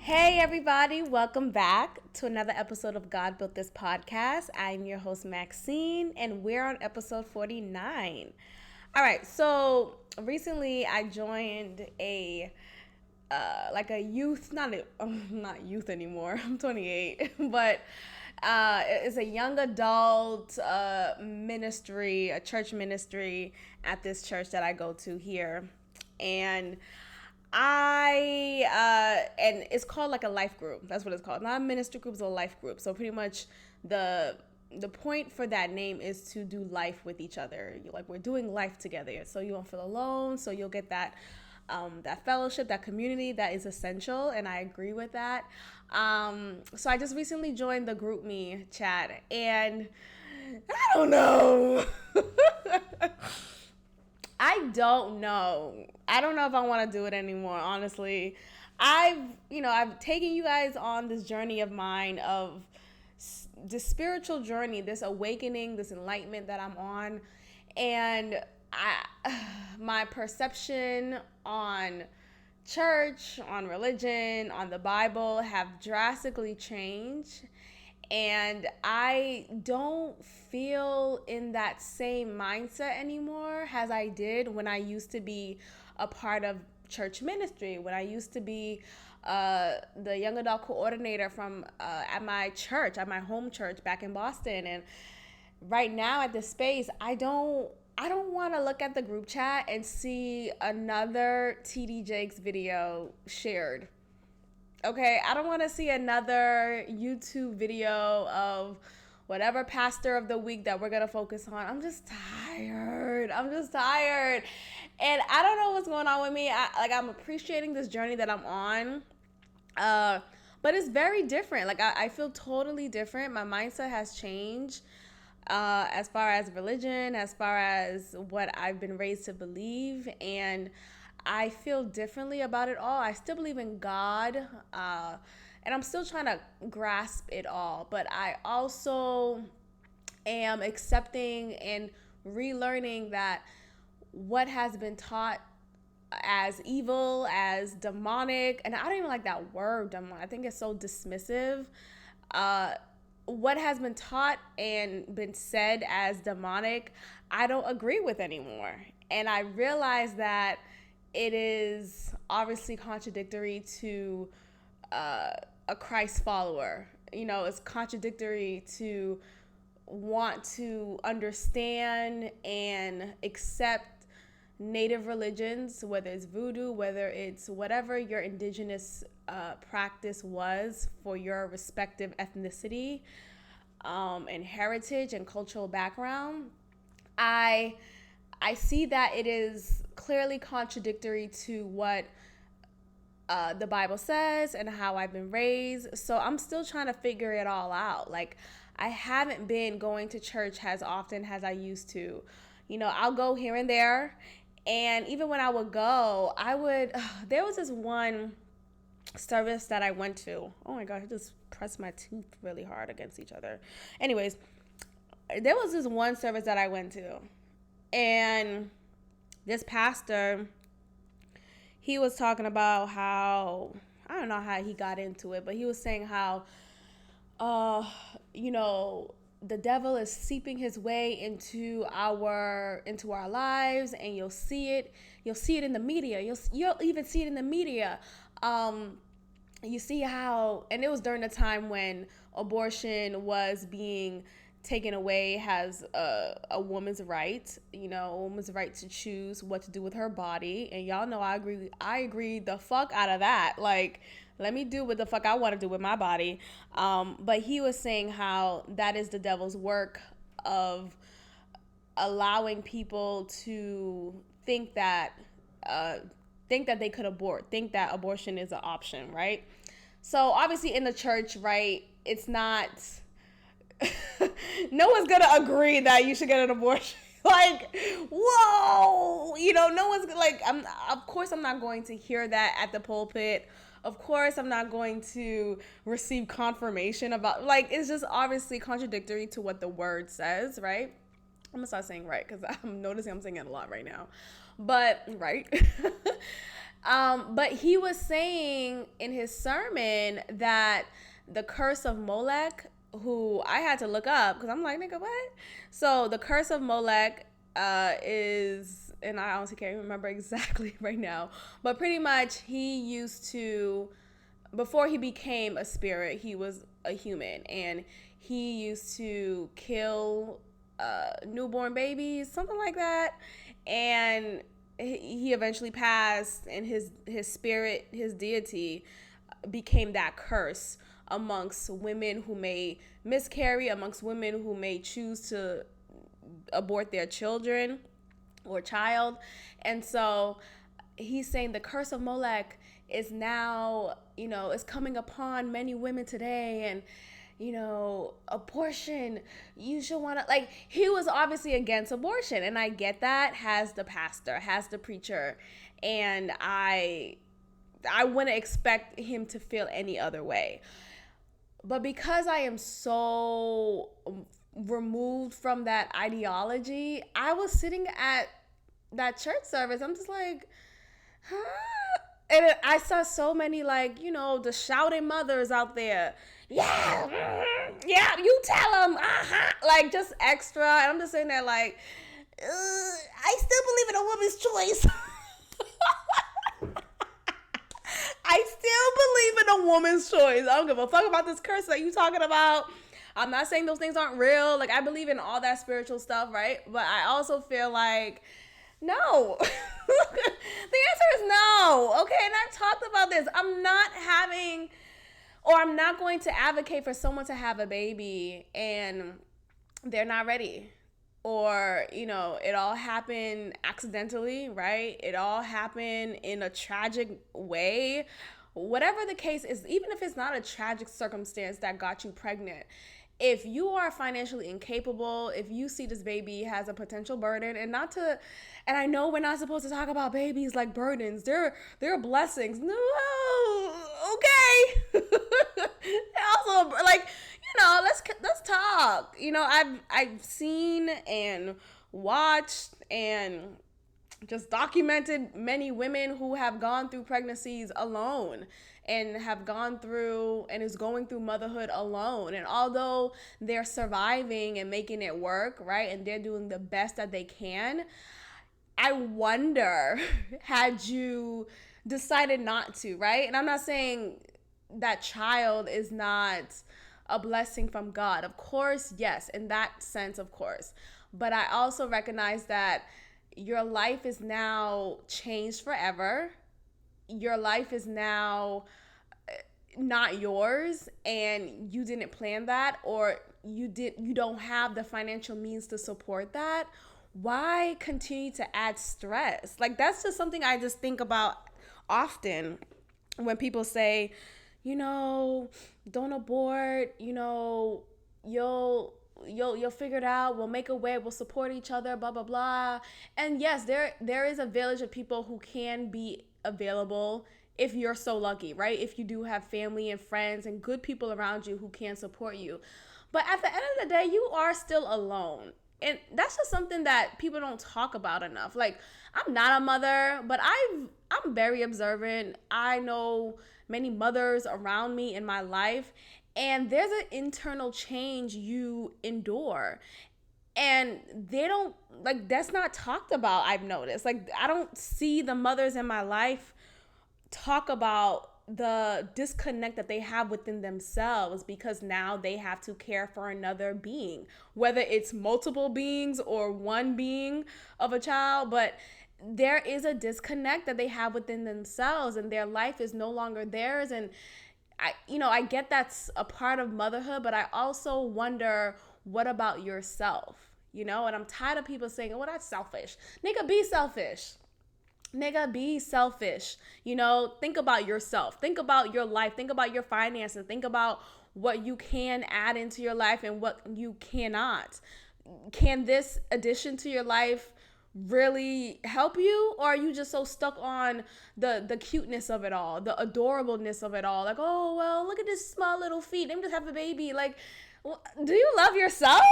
Hey everybody, welcome back to another episode of God Built This Podcast. I'm your host Maxine and we're on episode 49. All right, so recently I joined a youth, not youth anymore. I'm 28, but it's a young adult ministry, a church ministry at this church that I go to here, and and it's called like a life group. That's what it's called. Not a ministry group, it's a life group. So pretty much the point for that name is to do life with each other. Like we're doing life together, so you won't feel alone. So you'll get that fellowship, that community that is essential, and I agree with that. So I just recently joined the group me chat, and I don't know. I don't know. I don't know if I want to do it anymore, honestly. I've taken you guys on this journey of mine of this spiritual journey, this awakening, this enlightenment that I'm on. And my perception on church, on religion, on the Bible have drastically changed. And I don't feel in that same mindset anymore as I did when I used to be a part of church ministry, when I used to be the young adult coordinator from at my church, at my home church back in Boston. And right now at this space, I don't want to look at the group chat and see another TD Jakes video shared. Okay, I don't want to see another YouTube video of whatever pastor of the week that we're going to focus on. I'm just tired. And I don't know what's going on with me. I'm appreciating this journey that I'm on. But it's very different. Like I feel totally different. My mindset has changed as far as religion, as far as what I've been raised to believe. And I feel differently about it all. I still believe in God, and I'm still trying to grasp it all. But I also am accepting and relearning that what has been taught as evil, as demonic, and I don't even like that word, demonic. I think it's so dismissive. What has been taught and been said as demonic, I don't agree with anymore. And I realize that it is obviously contradictory to a Christ follower. You know, it's contradictory to want to understand and accept native religions, whether it's voodoo, whether it's whatever your indigenous practice was for your respective ethnicity and heritage and cultural background. I see that it is clearly contradictory to what the Bible says and how I've been raised. So I'm still trying to figure it all out. Like, I haven't been going to church as often as I used to. You know, I'll go here and there. And even when I would go, there was this one service that I went to. Oh my God, I just pressed my tooth really hard against each other. Anyways, there was this one service that I went to. And this pastor, he was talking about how, I don't know how he got into it, but he was saying how, the devil is seeping his way into our lives, and you'll see it in the media. You'll even see it in the media. You see how, and it was during the time when abortion was being taken away as a woman's right, a woman's right to choose what to do with her body. And y'all know I agree the fuck out of that. Like, let me do what the fuck I want to do with my body. But he was saying how that is the devil's work of allowing people to think that they could abort, think that abortion is an option, right? So obviously in the church, right, it's not no one's gonna agree that you should get an abortion. Like, whoa, no one's like, of course I'm not going to hear that at the pulpit. Of course I'm not going to receive confirmation about, like, it's just obviously contradictory to what the word says, right? I'm gonna start saying right because I'm noticing I'm saying it a lot right now. But right. But he was saying in his sermon that the curse of Molech, who I had to look up because I'm like, nigga, what? So the curse of Molech is, and I honestly can't remember exactly right now, but pretty much he used to, before he became a spirit, he was a human, and he used to kill newborn babies, something like that, and he eventually passed, and his spirit, his deity, became that curse amongst women who may miscarry, amongst women who may choose to abort their children or child. And so he's saying the curse of Molech is now, is coming upon many women today. And abortion, you should want to, like, he was obviously against abortion, and I get that, has the pastor, has the preacher, and I wouldn't expect him to feel any other way. But because I am so removed from that ideology, I was sitting at that church service, I'm just like, huh? And I saw so many, like, the shouting mothers out there. Yeah, yeah, you tell them, like, just extra. And I'm just sitting there like, I still believe in a woman's choice. I still believe in a woman's choice. I don't give a fuck about this curse that you talking about. I'm not saying those things aren't real. Like, I believe in all that spiritual stuff, right? But I also feel like, no. The answer is no. Okay, and I've talked about this. I'm not going to advocate for someone to have a baby and they're not ready. Or, it all happened accidentally, right? It all happened in a tragic way. Whatever the case is, even if it's not a tragic circumstance that got you pregnant, if you are financially incapable, if you see this baby has a potential burden, and I know we're not supposed to talk about babies like burdens. They're blessings. No, okay. Also, like, let's talk. I've seen and watched and just documented many women who have gone through pregnancies alone and have gone through and is going through motherhood alone. And although they're surviving and making it work, right, and they're doing the best that they can, I wonder, had you decided not to, right? And I'm not saying that child is not a blessing from God. Of course, yes, in that sense, of course. But I also recognize that your life is now changed forever. Your life is now not yours, and you didn't plan that, or you don't have the financial means to support that. Why continue to add stress? Like, that's just something I just think about often when people say, don't abort, you'll figure it out, we'll make a way, we'll support each other, blah blah blah. And yes, there is a village of people who can be available if you're so lucky, right? If you do have family and friends and good people around you who can support you. But at the end of the day, you are still alone. And that's just something that people don't talk about enough. Like, I'm not a mother, but I'm very observant. I know many mothers around me in my life, and there's an internal change you endure. And they don't, like, that's not talked about, I've noticed. Like, I don't see the mothers in my life talk about the disconnect that they have within themselves, because now they have to care for another being, whether it's multiple beings or one being of a child. But there is a disconnect that they have within themselves, and their life is no longer theirs. And I get that's a part of motherhood, but I also wonder, what about yourself? And I'm tired of people saying, well, that's selfish. Nigga, be selfish. Nigga, be selfish. Think about yourself. Think about your life. Think about your finances. Think about what you can add into your life and what you cannot. Can this addition to your life really help you? Or are you just so stuck on the cuteness of it all, the adorableness of it all? Like, oh, well, look at this small little feet. Let me just have a baby. Like, do you love yourself?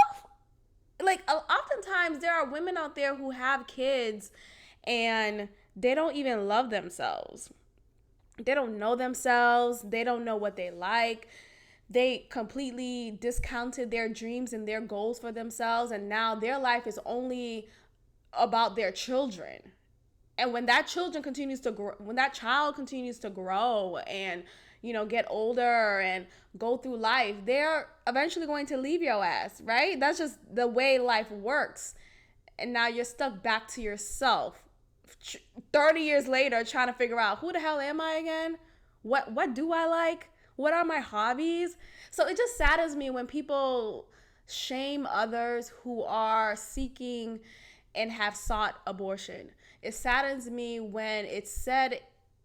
Like, oftentimes there are women out there who have kids and they don't even love themselves. They don't know themselves. They don't know what they like. They completely discounted their dreams and their goals for themselves. And now their life is only about their children. And when that children continues to grow, when that child continues to grow and, get older and go through life, they're eventually going to leave your ass, right? That's just the way life works. And now you're stuck back to yourself 30 years later trying to figure out, who the hell am I again? What do I like? What are my hobbies? So it just saddens me when people shame others who are seeking and have sought abortion. It saddens me when it's said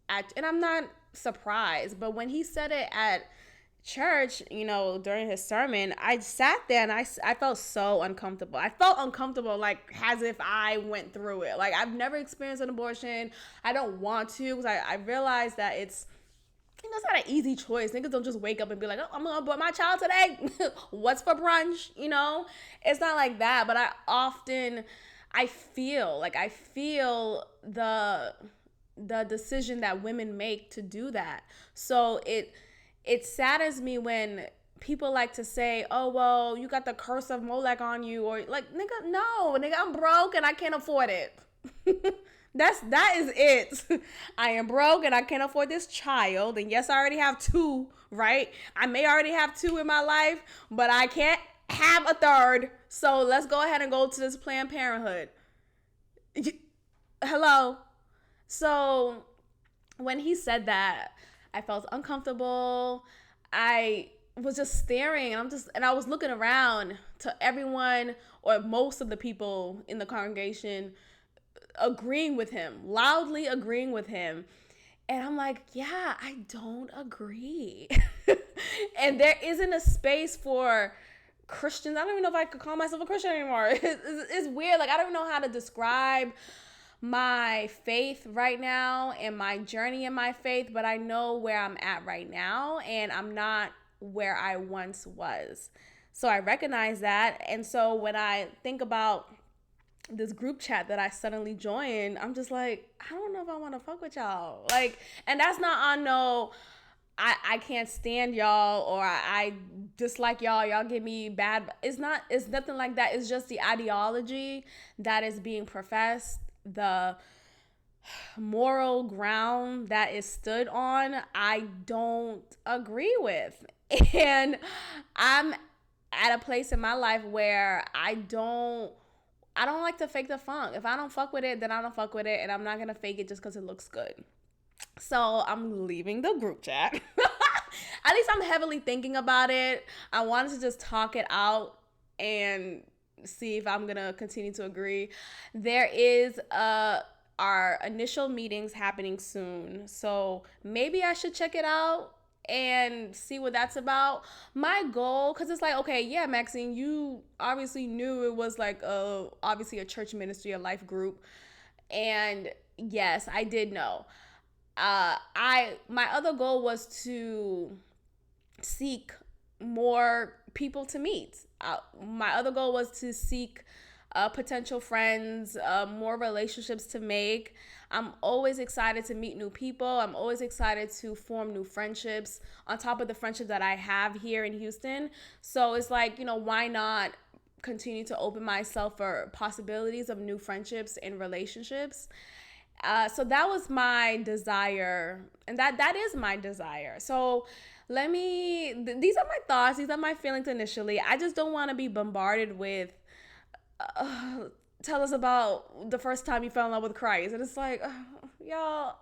and I'm not surprised, but when he said it at church, during his sermon, I sat there and I felt so uncomfortable. I felt uncomfortable, like as if I went through it. Like, I've never experienced an abortion. I don't want to, because I realized that it's not an easy choice. Niggas don't just wake up and be like, oh, I'm gonna abort my child today. What's for brunch? It's not like that. But I feel the decision that women make to do that. So it saddens me when people like to say, oh, well, you got the curse of Molech on you, or like, nigga, I'm broke and I can't afford it. That is it. I am broke and I can't afford this child. And yes, I already have two, right? I may already have two in my life, but I can't have a third. So let's go ahead and go to this Planned Parenthood. Hello. So when he said that, I felt uncomfortable. I was just staring, and I was looking around to everyone, or most of the people in the congregation, agreeing with him, loudly agreeing with him. And I'm like, yeah, I don't agree. And there isn't a space for Christians. I don't even know if I could call myself a Christian anymore. It's weird. Like, I don't know how to describe my faith right now and my journey in my faith, but I know where I'm at right now, and I'm not where I once was. So I recognize that. And so when I think about this group chat that I suddenly joined, I'm just like, I don't know if I want to fuck with y'all. Like, and that's not on no, I can't stand y'all, or I dislike y'all give me bad. It's nothing like that. It's just the ideology that is being professed, the moral ground that is stood on, I don't agree with. And I'm at a place in my life where I don't like to fake the funk. If I don't fuck with it, then I don't fuck with it, and I'm not gonna fake it just because it looks good. So I'm leaving the group chat. At least I'm heavily thinking about it. I wanted to just talk it out and see if I'm gonna continue to agree. There is our initial meetings happening soon, so maybe I should check it out and see what that's about. My goal, because it's like, okay, yeah, Maxine, you obviously knew it was like obviously a church ministry, a life group, and yes, I did know. My other goal was to seek more people to meet. My other goal was to seek potential friends, more relationships to make. I'm always excited to meet new people. I'm always excited to form new friendships on top of the friendship that I have here in Houston. So it's like, why not continue to open myself for possibilities of new friendships and relationships? So that was my desire, and that is my desire. So these are my thoughts, these are my feelings initially. I just don't want to be bombarded with, tell us about the first time you fell in love with Christ. And it's like, y'all,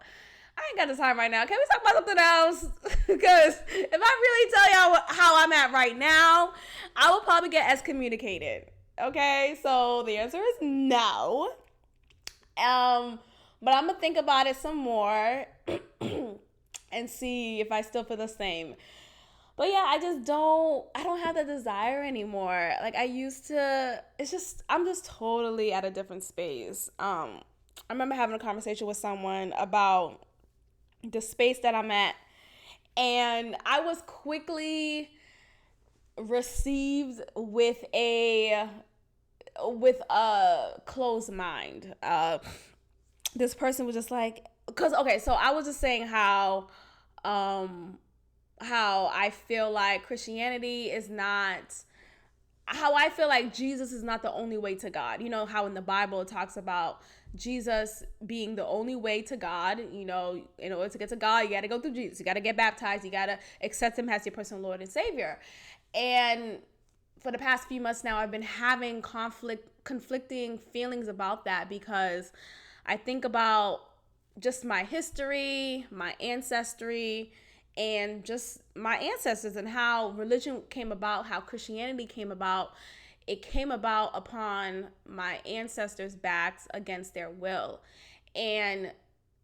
I ain't got the time right now. Can we talk about something else? Because if I really tell y'all how I'm at right now, I will probably get excommunicated. Okay, so the answer is no. But I'm going to think about it some more and see if I still feel the same. But yeah, I don't have the desire anymore. Like I used to, I'm just totally at a different space. I remember having a conversation with someone about the space that I'm at, and I was quickly received with a closed mind. this person was just like, because okay, so I was just saying um how I feel like Christianity is not, how I feel like Jesus is not the only way to God. You know how in the Bible it talks about Jesus being the only way to God. You know, in order to get to God, you got to go through Jesus. You got to get baptized. You got to accept him as your personal Lord and Savior. And for the past few months now, I've been having conflicting feelings about that, because I think about just my history, my ancestry, and just my ancestors, and how religion came about, how Christianity came about. It came about upon my ancestors' backs against their will. And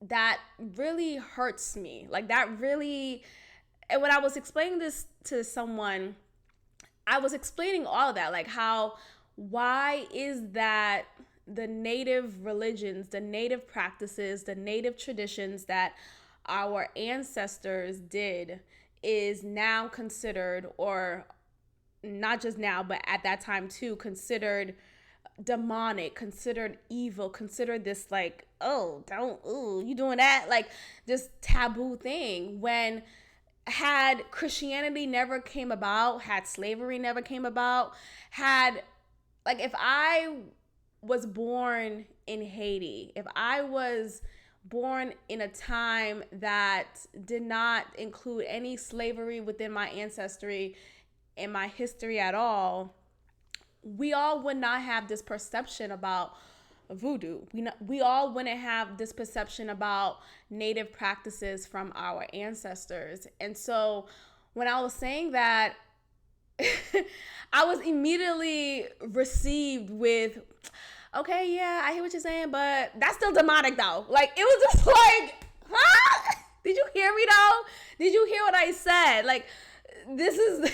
that really hurts me. Like, that really, and when I was explaining this to someone, I was explaining all of that, like how, why is that the native religions, the native practices, the native traditions that our ancestors did is now considered, or not just now, but at that time too, considered demonic, considered evil, considered this like, oh, don't, ooh, you doing that? Like this taboo thing. When had Christianity never came about, had slavery never came about, had, like, if I was born in Haiti, if I was born in a time that did not include any slavery within my ancestry and my history at all, we all would not have this perception about voodoo. We all wouldn't have this perception about native practices from our ancestors. And so when I was saying that, I was immediately received with, okay, yeah, I hear what you're saying, but that's still demonic though. Like, it was just like, huh? Did you hear me though? Did you hear what I said? Like, this is,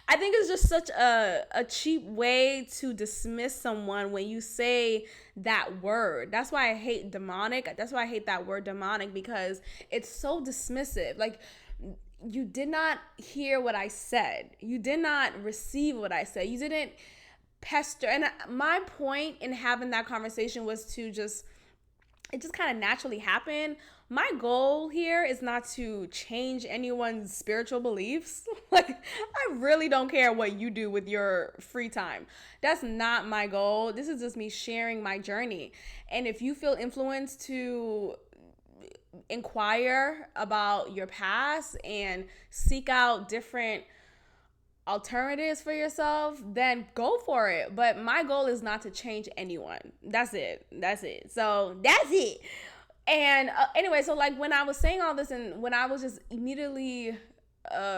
I think it's just such a cheap way to dismiss someone when you say that word. That's why I hate demonic. That's why I hate that word demonic, because it's so dismissive. Like, you did not hear what I said. You did not receive what I said. You didn't pester. And my point in having that conversation was to just, it just kind of naturally happened. My goal here is not to change anyone's spiritual beliefs. Like, I really don't care what you do with your free time. That's not my goal. This is just me sharing my journey. And if you feel influenced to inquire about your past and seek out different alternatives for yourself, then go for it. But my goal is not to change anyone. That's it. So that's it. And anyway, so like when I was saying all this, and when I was just immediately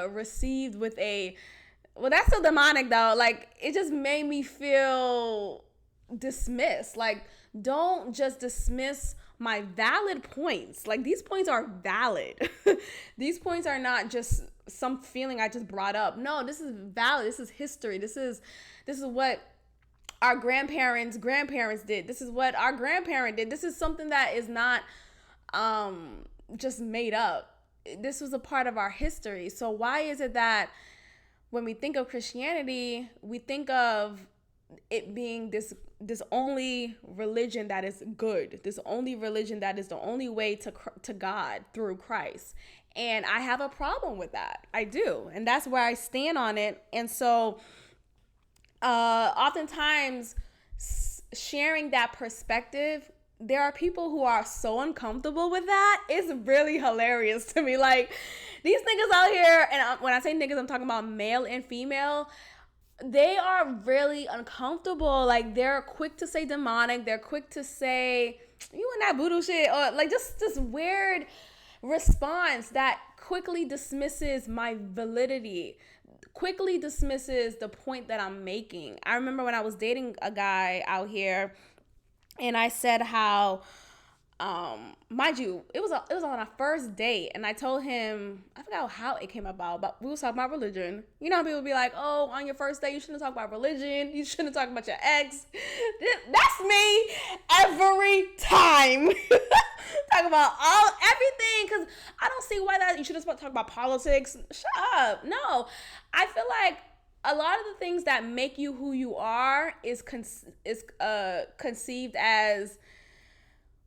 received with a, well, that's so demonic though. Like, it just made me feel dismissed. Like, don't just dismiss my valid points. Like, these points are valid. These points are not just some feeling I just brought up. No, this is valid. This is history. This is what our grandparents did. This is what our grandparent did. This is something that is not just made up. This was a part of our history. So why is it that when we think of Christianity, we think of it being this only religion that is good, this only religion that is the only way to God through Christ? And I have a problem with that. I do. And that's where I stand on it. And so oftentimes sharing that perspective, there are people who are so uncomfortable with that. It's really hilarious to me. Like, these niggas out here, and when I say niggas, I'm talking about male and female, they are really uncomfortable. Like, they're quick to say demonic. They're quick to say, you and that voodoo shit. Or like just this weird response that quickly dismisses my validity, quickly dismisses the point that I'm making. I remember when I was dating a guy out here, and I said how, mind you, it was on a first date, and I told him, I forgot how it came about, but we was talking about religion. You know how people be like, oh, on your first date, you shouldn't talk about religion. You shouldn't talk about your ex. That's me every time. Talk about everything, because I don't see why that you should just talk about politics. Shut up. No, I feel like a lot of the things that make you who you are is conceived as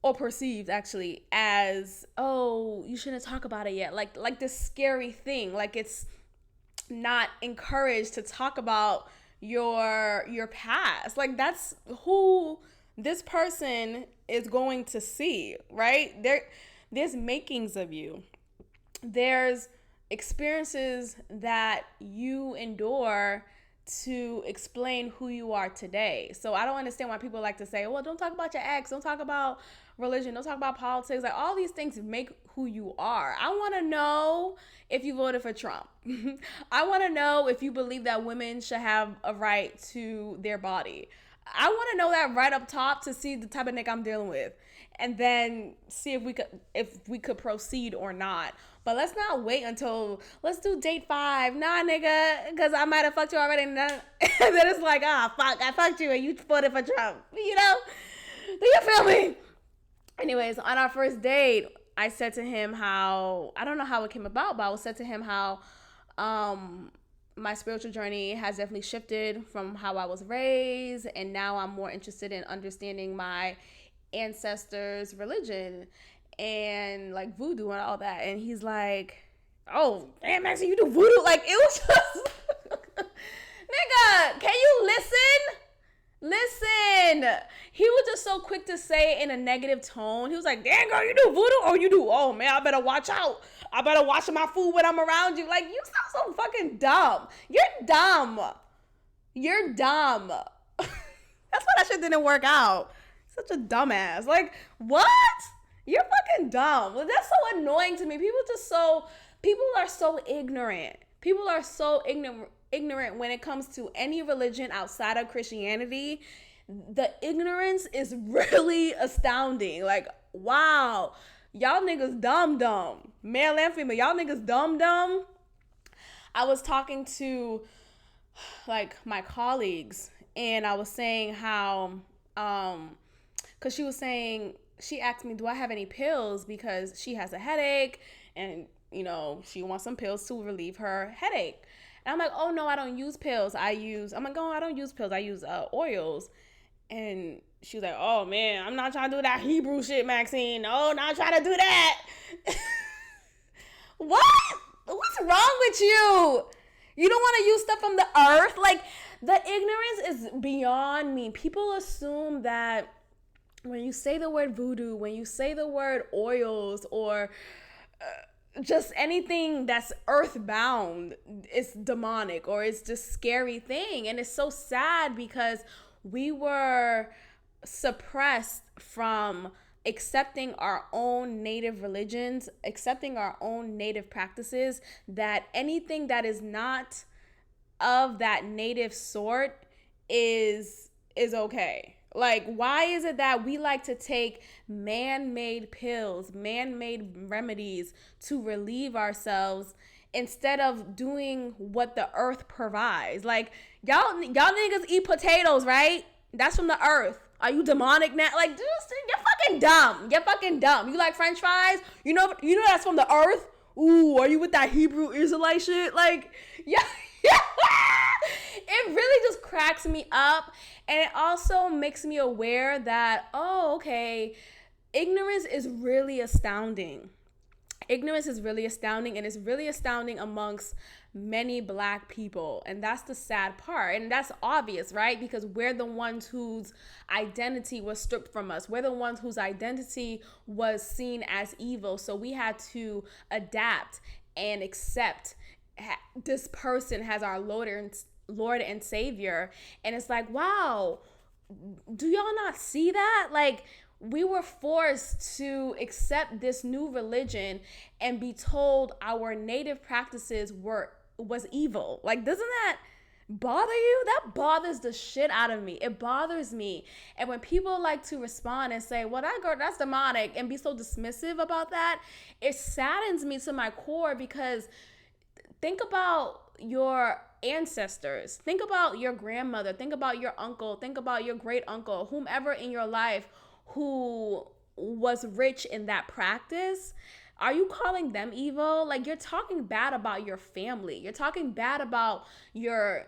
or perceived actually as, oh, you shouldn't talk about it yet, like this scary thing, like it's not encouraged to talk about your past. Like that's who this person is going to see, right? There's makings of you. There's experiences that you endure to explain who you are today. So I don't understand why people like to say, well, don't talk about your ex, don't talk about religion, don't talk about politics. Like all these things make who you are. I want to know if you voted for Trump. I want to know if you believe that women should have a right to their body. I want to know that right up top to see the type of nigga I'm dealing with, and then see if we could proceed or not. But let's not wait until let's do date 5. Nah, nigga, because I might have fucked you already, and then it's like, fuck, I fucked you and you voted for Trump. You know? Do you feel me? Anyways, on our first date, I said to him how, I don't know how it came about, but I said to him how my spiritual journey has definitely shifted from how I was raised, and now I'm more interested in understanding my ancestors' religion and like voodoo and all that. And he's like, oh, damn, Maxie, you do voodoo? Like, it was just, nigga, can you listen? Listen, he was just so quick to say it in a negative tone. He was like, damn, girl, you do voodoo? Oh, you do? Oh, man, I better watch out. I better watch my food when I'm around you. Like, you sound so fucking dumb. You're dumb. You're dumb. That's why that shit didn't work out. Such a dumbass. Like, what? You're fucking dumb. That's so annoying to me. People are so ignorant. People are so ignorant when it comes to any religion outside of Christianity. The ignorance is really astounding. Like, wow, y'all niggas dumb. Male and female, y'all niggas dumb. I was talking to like my colleagues, and I was saying how because she asked me, do I have any pills, because she has a headache and she wants some pills to relieve her headache. And I'm like, oh no, I don't use pills. I don't use pills. I use oils. And she was like, oh man, I'm not trying to do that Hebrew shit, Maxine. No, not trying to do that. What? What's wrong with you? You don't want to use stuff from the earth? Like, the ignorance is beyond me. People assume that when you say the word voodoo, when you say the word oils, or just anything that's earthbound, it's demonic or it's just scary thing. And it's so sad because we were suppressed from accepting our own native religions, accepting our own native practices, that anything that is not of that native sort is okay. Like, why is it that we like to take man-made pills, man-made remedies to relieve ourselves instead of doing what the earth provides? Like, y'all niggas eat potatoes, right? That's from the earth. Are you demonic now? Like, dude, you're fucking dumb. You're fucking dumb. You like French fries? You know that's from the earth? Ooh, are you with that Hebrew Israelite shit? Like, yeah. It really just cracks me up. And it also makes me aware that, oh, okay, ignorance is really astounding. Ignorance is really astounding, and it's really astounding amongst many Black people. And that's the sad part. And that's obvious, right? Because we're the ones whose identity was stripped from us. We're the ones whose identity was seen as evil. So we had to adapt and accept this person as our Lord and Savior. And it's like, wow, do y'all not see that? Like, we were forced to accept this new religion and be told our native practices was evil. Like, doesn't that bother you? That bothers the shit out of me. It bothers me. And when people like to respond and say, well, that girl, that's demonic, and be so dismissive about that, it saddens me to my core, because think about your ancestors. Think about your grandmother. Think about your uncle. Think about your great uncle, whomever in your life who was rich in that practice. Are you calling them evil? Like, you're talking bad about your family. You're talking bad about your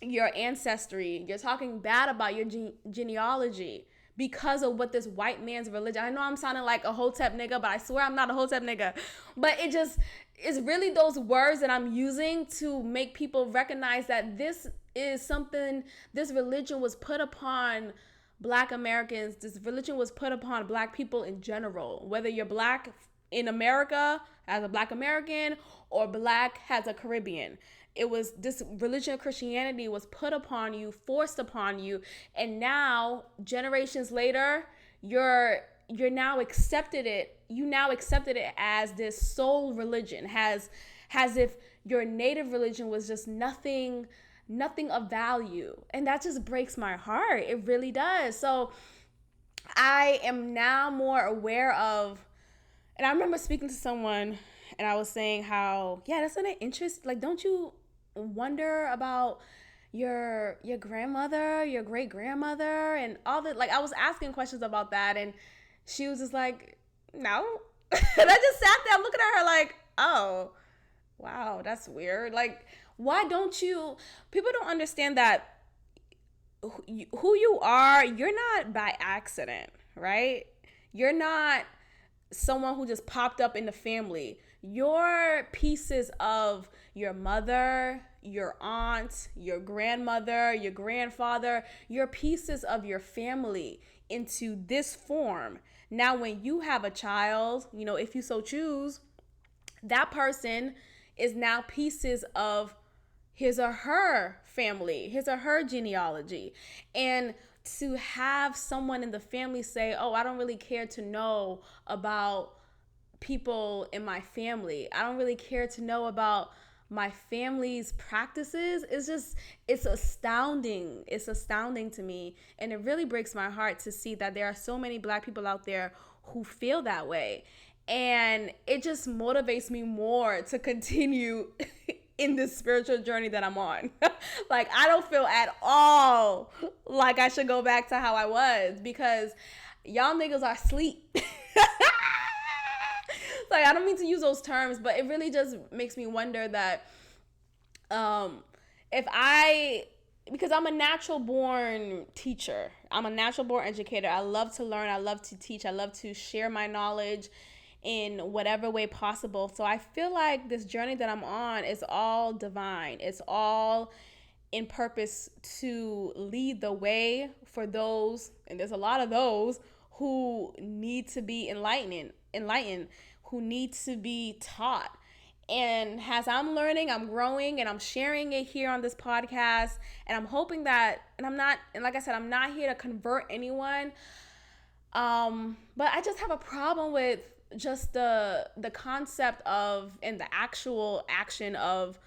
ancestry. You're talking bad about your genealogy, because of what this white man's religion. I know I'm sounding like a Hotep nigga, but I swear I'm not a Hotep nigga. But it just is really those words that I'm using to make people recognize that this is something, this religion was put upon Black Americans. This religion was put upon Black people in general, whether you're Black in America as a Black American or Black as a Caribbean. It was this religion of Christianity was put upon you, forced upon you, and now generations later, you're now accepted it. You now accepted it as this sole religion, as if your native religion was just nothing of value, and that just breaks my heart. It really does. So I am now more aware of, and I remember speaking to someone, and I was saying how, yeah, that's an interest. Like, don't you wonder about your grandmother, your great grandmother, and all that? Like, I was asking questions about that, and she was just like, no. And I just sat there looking at her like, oh, wow, that's weird. Like, why don't you? People don't understand that who you are, you're not by accident, right? You're not someone who just popped up in the family. You're pieces of your mother, your aunt, your grandmother, your grandfather. You're pieces of your family into this form. Now, when you have a child, if you so choose, that person is now pieces of his or her family, his or her genealogy. And to have someone in the family say, oh, I don't really care to know about people in my family. I don't really care to know about my family's practices. It's astounding. It's astounding to me. And it really breaks my heart to see that there are so many Black people out there who feel that way. And it just motivates me more to continue in this spiritual journey that I'm on. Like, I don't feel at all like I should go back to how I was, because y'all niggas are asleep. Like, I don't mean to use those terms, but it really just makes me wonder that because I'm a natural born teacher, I'm a natural born educator. I love to learn, I love to teach, I love to share my knowledge in whatever way possible. So I feel like this journey that I'm on is all divine. It's all in purpose to lead the way for those, and there's a lot of those who need to be enlightened, who need to be taught. And as I'm learning, I'm growing, and I'm sharing it here on this podcast. And I'm hoping that, and like I said, I'm not here to convert anyone. But I just have a problem with just the concept of, and the actual action of,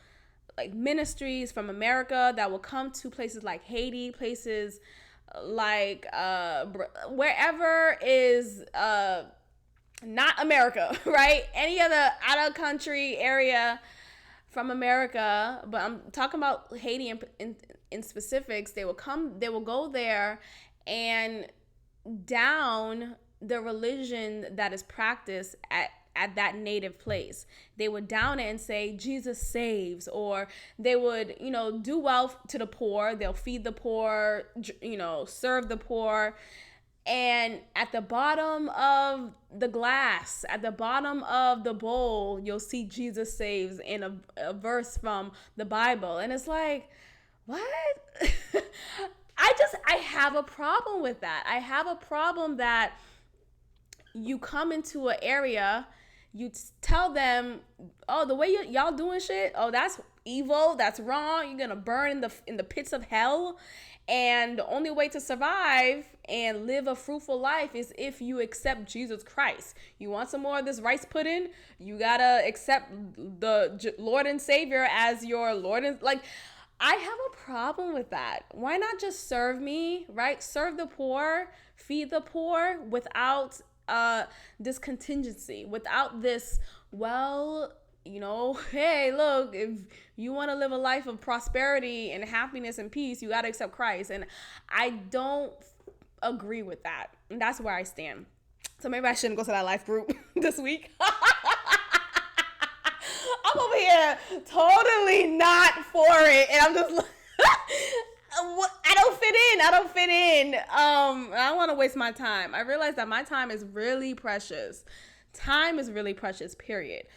like, ministries from America that will come to places like Haiti, places like wherever is not America, right? Any other out of country area from America, but I'm talking about Haiti in specifics. They will go there and down the religion that is practiced at that native place. They would down it and say Jesus saves, or they would, do well to the poor. They'll feed the poor, serve the poor. And at the bottom of the glass, at the bottom of the bowl, you'll see Jesus saves in a verse from the Bible. And it's like, what? I have a problem with that. I have a problem that you come into an area, you tell them, oh, the way y'all doing shit, oh, that's evil, that's wrong, you're gonna burn in the pits of hell. And the only way to survive and live a fruitful life is if you accept Jesus Christ. You want some more of this rice pudding? You gotta accept the Lord and Savior as your Lord. And, like, I have a problem with that. Why not just serve me, right? Serve the poor, feed the poor without this contingency, without this, well, hey, look, if you want to live a life of prosperity and happiness and peace, you got to accept Christ. And I don't agree with that. And that's where I stand. So maybe I shouldn't go to that life group this week. I'm over here totally not for it. And I'm just I don't fit in. I don't fit in. I don't want to waste my time. I realize that my time is really precious. Time is really precious, period.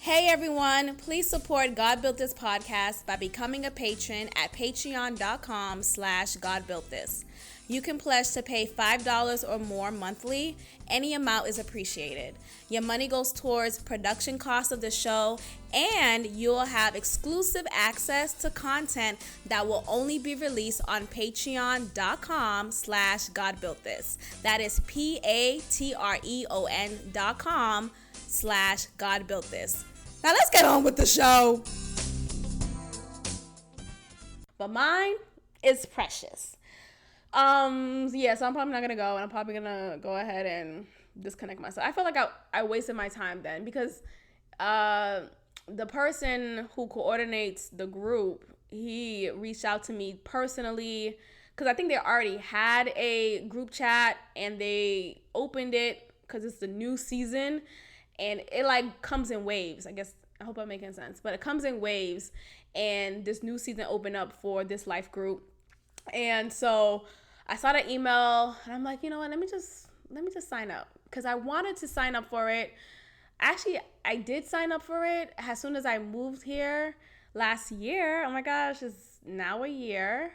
Hey everyone, please support God Built This podcast by becoming a patron at patreon.com/GodBuiltThis. You can pledge to pay $5 or more monthly. Any amount is appreciated. Your money goes towards production costs of the show, and you'll have exclusive access to content that will only be released on patreon.com/GodBuiltThis. That is patreon.com/GodBuiltThis. Now let's get on with the show. But mine is precious. So I'm probably not gonna go, and I'm probably gonna go ahead and disconnect myself. I feel like I wasted my time then, because the person who coordinates the group, he reached out to me personally, because I think they already had a group chat and they opened it because it's the new season, and it like comes in waves. I guess, I hope I'm making sense, but it comes in waves, and this new season opened up for this life group. And so I saw the email, and I'm like, you know what, let me just sign up, because I wanted to sign up for it. Actually, I did sign up for it as soon as I moved here last year. Oh my gosh, it's now a year.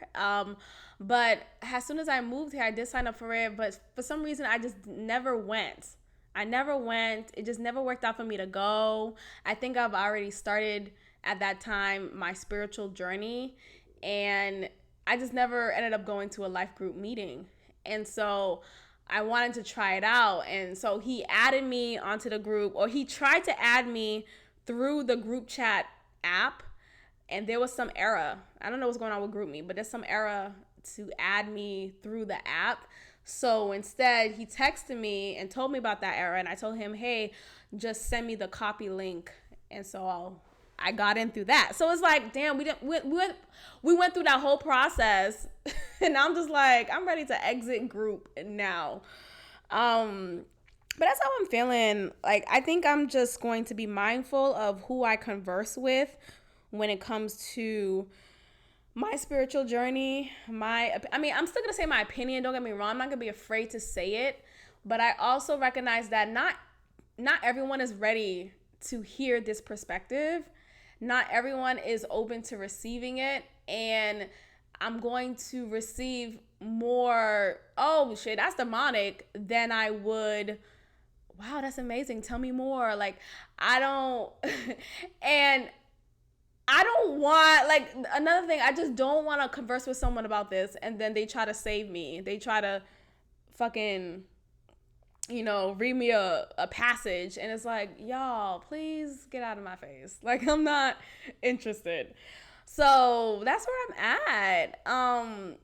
But as soon as I moved here, I did sign up for it, but for some reason I just never went. It just never worked out for me to go. I think I've already started at that time my spiritual journey, and I just never ended up going to a life group meeting. And so I wanted to try it out. And so he added me onto the group, or he tried to add me through the group chat app. And there was some error. I don't know what's going on with GroupMe, but there's some error to add me through the app. So instead, he texted me and told me about that error. And I told him, hey, just send me the copy link. And so I got in through that. So it's like, damn, we went through that whole process, and I'm just like, I'm ready to exit group now. But that's how I'm feeling. Like, I think I'm just going to be mindful of who I converse with when it comes to my spiritual journey. I'm still gonna say my opinion. Don't get me wrong. I'm not gonna be afraid to say it, but I also recognize that not everyone is ready to hear this perspective. Not everyone is open to receiving it, and I'm going to receive more, oh shit, that's demonic, than I would, wow, that's amazing, tell me more. Like, I don't want, like, another thing, I just don't want to converse with someone about this and then they try to save me. They try to fucking, read me a passage, and it's like, y'all, please get out of my face. Like, I'm not interested. So that's where I'm at. And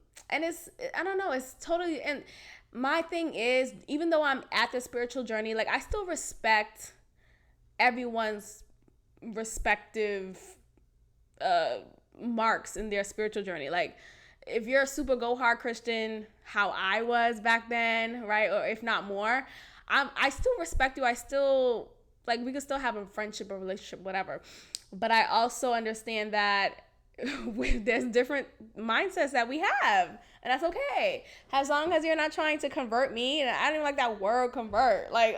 I don't know, it's totally, and my thing is, even though I'm at the spiritual journey, like, I still respect everyone's respective marks in their spiritual journey. Like, if you're a super go hard Christian, how I was back then, right? Or if not more, I still respect you. I still, like, we could still have a friendship or relationship, whatever. But I also understand that there's different mindsets that we have, and that's okay. As long as you're not trying to convert me, and I don't even like that word convert. Like,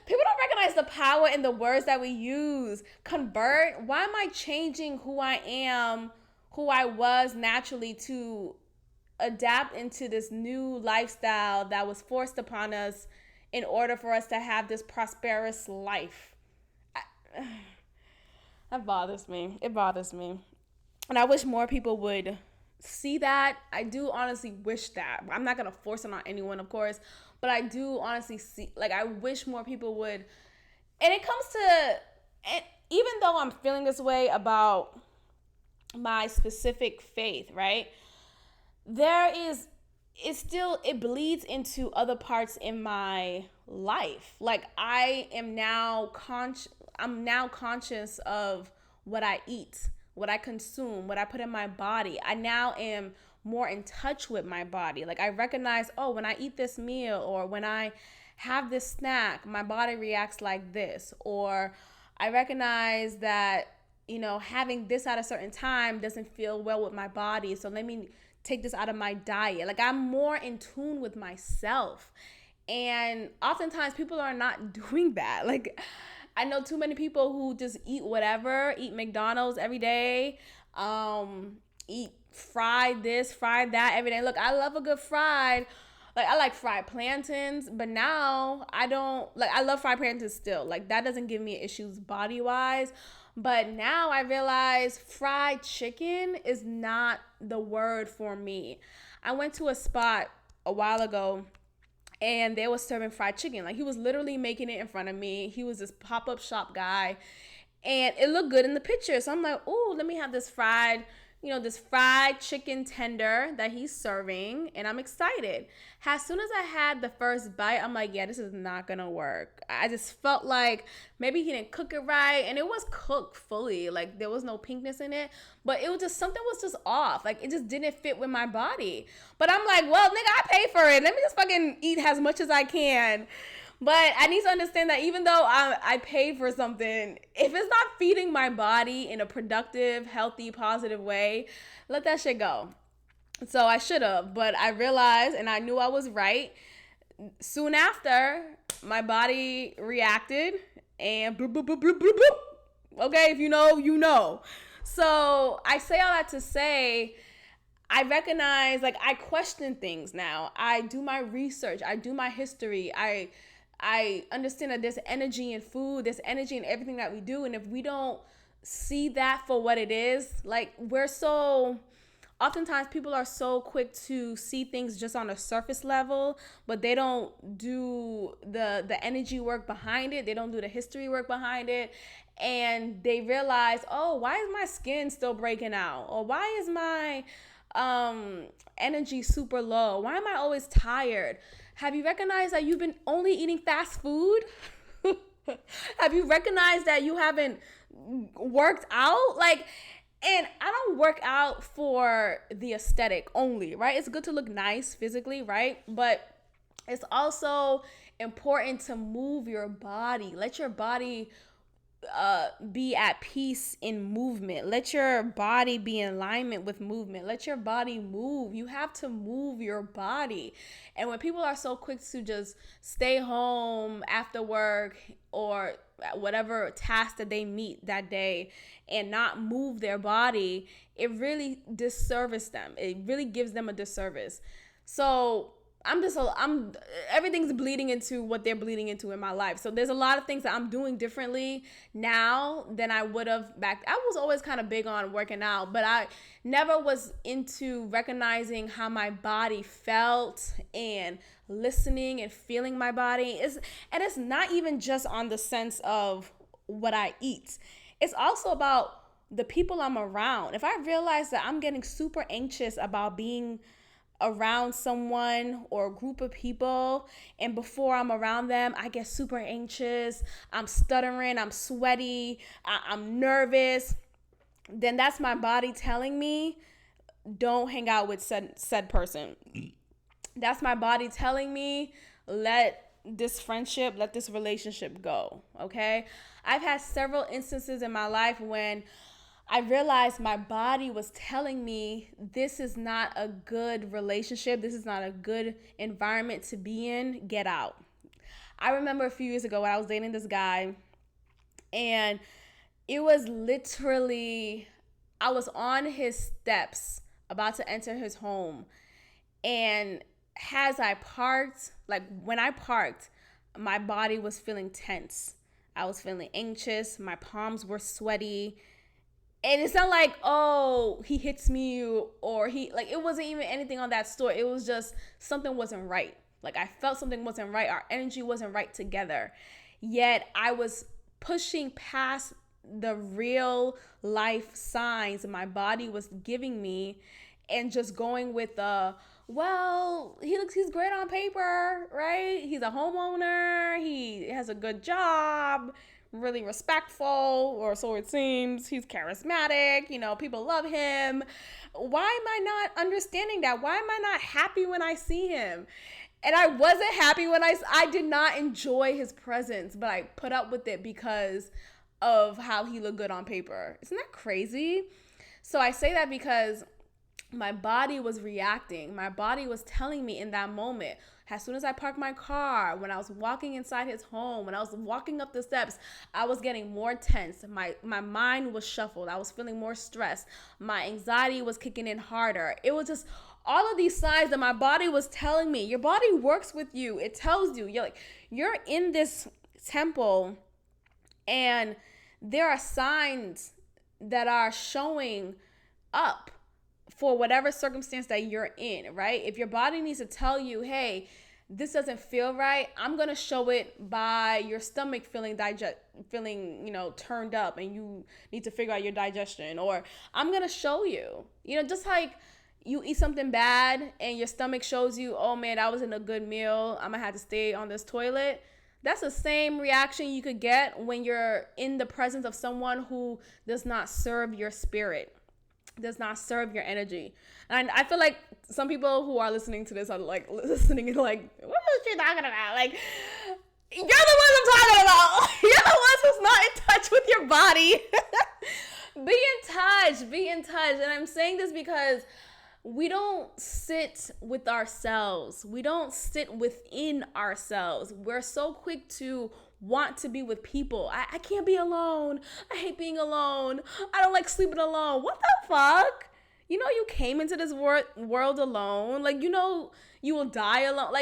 people don't recognize the power in the words that we use. Convert. Why am I changing who I am, who I was naturally, to adapt into this new lifestyle that was forced upon us in order for us to have this prosperous life? That bothers me. It bothers me. And I wish more people would see that. I do honestly wish that. I'm not going to force it on anyone, of course, but I do honestly see, like, I wish more people would. And it comes to, and even though I'm feeling this way about my specific faith, right? It bleeds into other parts in my life. Like, I'm now conscious of what I eat, what I consume, what I put in my body. I now am more in touch with my body. Like, I recognize, oh, when I eat this meal, or when I have this snack, my body reacts like this. Or I recognize that, having this at a certain time doesn't feel well with my body. So let me take this out of my diet. Like, I'm more in tune with myself. And oftentimes people are not doing that. Like, I know too many people who just eat whatever, eat McDonald's every day, eat fried this, fried that every day. Look, I love a good fried. Like, I like fried plantains, but now I don't, like, I love fried plantains still. Like, that doesn't give me issues body-wise. But now I realize fried chicken is not the word for me. I went to a spot a while ago and they was serving fried chicken. Like, he was literally making it in front of me. He was this pop-up shop guy and it looked good in the picture. So I'm like, oh, let me have this fried chicken tender that he's serving, and I'm excited. As soon as I had the first bite, I'm like, yeah, this is not gonna work. I just felt like maybe he didn't cook it right, and it was cooked fully. Like, there was no pinkness in it, but it was just, something was just off. Like, it just didn't fit with my body. But I'm like, well, nigga, I paid for it. Let me just fucking eat as much as I can. But I need to understand that even though I paid for something, if it's not feeding my body in a productive, healthy, positive way, let that shit go. So I should have, but I realized and I knew I was right. Soon after, my body reacted and bloop, bloop, bloop, bloop, bloop, bloop. Okay, if you know, you know. So I say all that to say, I recognize, like, I question things now. I do my research. I do my history. I understand that there's energy in food, there's energy in everything that we do. And if we don't see that for what it is, like, oftentimes people are so quick to see things just on a surface level, but they don't do the energy work behind it. They don't do the history work behind it. And they realize, oh, why is my skin still breaking out? Or why is my energy super low? Why am I always tired? Have you recognized that you've been only eating fast food? Have you recognized that you haven't worked out? Like, and I don't work out for the aesthetic only, right? It's good to look nice physically, right? But it's also important to move your body. Let your body be at peace in movement. Let your body be in alignment with movement. Let your body move. You have to move your body. And when people are so quick to just stay home after work or whatever task that they meet that day and not move their body, it really disservices them. It really gives them a disservice. So everything's bleeding into what they're bleeding into in my life. So there's a lot of things that I'm doing differently now than I would have back. I was always kind of big on working out, but I never was into recognizing how my body felt and listening and feeling my body. And it's not even just on the sense of what I eat. It's also about the people I'm around. If I realize that I'm getting super anxious about being around someone or a group of people, and before I'm around them I get super anxious, I'm stuttering, I'm sweaty, I'm nervous, then that's my body telling me don't hang out with said person. That's my body telling me let this friendship, let this relationship go. Okay, I've had several instances in my life when I realized my body was telling me this is not a good relationship. This is not a good environment to be in. Get out. I remember a few years ago when I was dating this guy, and it was literally, I was on his steps about to enter his home. And as I parked, like when I parked, my body was feeling tense. I was feeling anxious. My palms were sweaty. And it's not like, oh, he hits me or it wasn't even anything on that store. It was just something wasn't right. Like, I felt something wasn't right. Our energy wasn't right together. Yet I was pushing past the real life signs my body was giving me and just going with well, he's great on paper, right? He's a homeowner. He has a good job. Really respectful, or so it seems. He's charismatic, people love him. Why am I not understanding that? Why am I not happy when I see him? And I wasn't happy when I did not enjoy his presence, but I put up with it because of how he looked good on paper. Isn't that crazy? So I say that because my body was reacting. My body was telling me in that moment, as soon as I parked my car, when I was walking inside his home, when I was walking up the steps, I was getting more tense. My mind was shuffled. I was feeling more stressed. My anxiety was kicking in harder. It was just all of these signs that my body was telling me. Your body works with you. It tells you. You're in this temple, and there are signs that are showing up for whatever circumstance that you're in, right? If your body needs to tell you, hey, this doesn't feel right, I'm gonna show it by your stomach feeling turned up, and you need to figure out your digestion. Or I'm gonna show you, just like you eat something bad and your stomach shows you, oh man, that wasn't a good meal, I'm gonna have to stay on this toilet. That's the same reaction you could get when you're in the presence of someone who does not serve your spirit, does not serve your energy. And I feel like some people who are listening to this are listening like, what is she talking about? Like, you're the ones I'm talking about. You're the ones who's not in touch with your body. Be in touch. And I'm saying this because we don't sit with ourselves. We don't sit within ourselves. We're so quick to want to be with people. I can't be alone. I hate being alone. I don't like sleeping alone. What the fuck? You came into this world alone. You will die alone.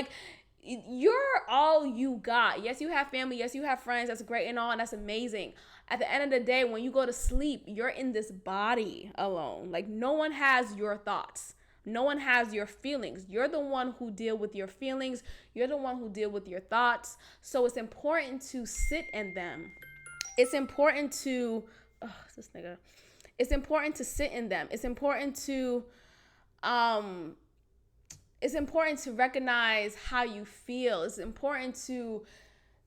You're all you got. Yes, you have family. Yes, you have friends. That's great and all, and that's amazing. At the end of the day, when you go to sleep, you're in this body alone. No one has your thoughts. No one has your feelings. You're the one who deal with your feelings. You're the one who deal with your thoughts. So it's important to sit in them. It's important to, It's important to sit in them. It's important to recognize how you feel. It's important to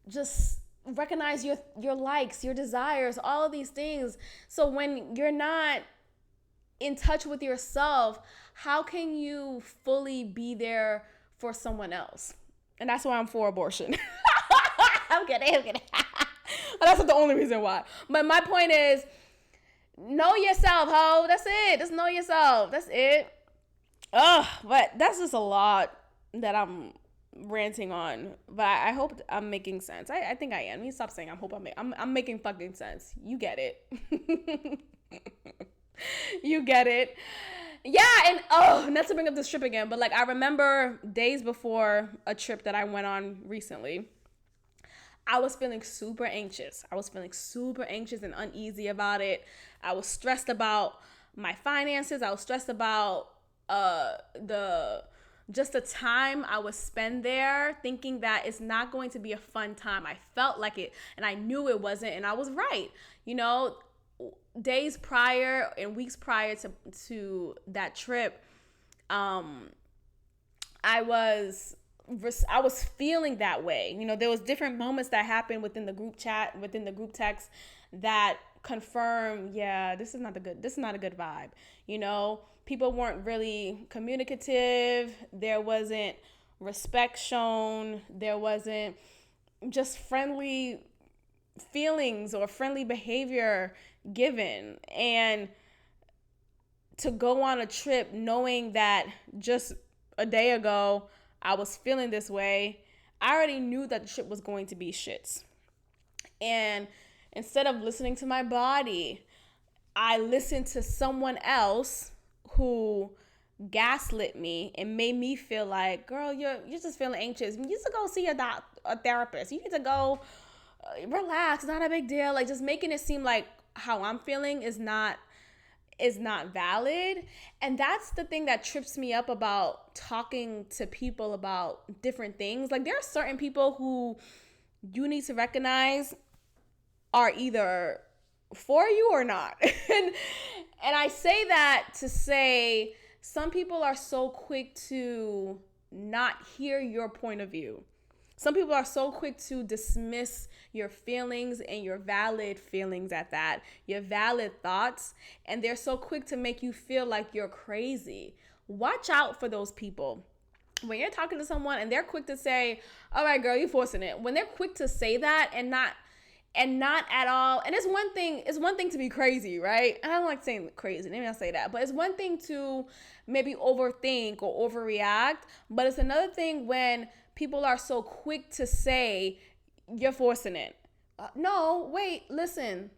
just recognize your likes, your desires, all of these things. So when you're not in touch with yourself, how can you fully be there for someone else? And that's why I'm for abortion. I'm kidding. That's not the only reason why. But my point is, know yourself, ho. That's it. Just know yourself. That's it. But that's just a lot that I'm ranting on. But I hope I'm making sense. I think I am. You stop saying I'm making fucking sense. You get it. You get it. Yeah, and not to bring up this trip again, but I remember days before a trip that I went on recently, I was feeling super anxious. And uneasy about it. I was stressed about my finances. I was stressed about the time I would spend there, thinking that it's not going to be a fun time. I felt like it, and I knew it wasn't, and I was right. Days prior and weeks prior to that trip, I was feeling that way. There was different moments that happened within the group chat, within the group text, that confirm, yeah, this is not a good vibe. People weren't really communicative. There wasn't respect shown. There wasn't just friendly feelings or friendly behavior given. And to go on a trip knowing that just a day ago I was feeling this way, I already knew that the trip was going to be shits. And instead of listening to my body, I listened to someone else who gaslit me and made me feel like, girl, you're just feeling anxious. You need to go see a therapist. You need to go relax. It's not a big deal. Just making it seem like how I'm feeling is not valid. And that's the thing that trips me up about talking to people about different things. There are certain people who you need to recognize are either for you or not. And I say that to say some people are so quick to not hear your point of view. Some people are so quick to dismiss your feelings, and your valid feelings at that, your valid thoughts, and they're so quick to make you feel like you're crazy. Watch out for those people. When you're talking to someone and they're quick to say, all right, girl, you're forcing it. When they're quick to say that and and not at all. And it's one thing to be crazy, right? And I don't like saying crazy, maybe I'll say that, but it's one thing to maybe overthink or overreact, but it's another thing when people are so quick to say you're forcing it. No, wait, listen,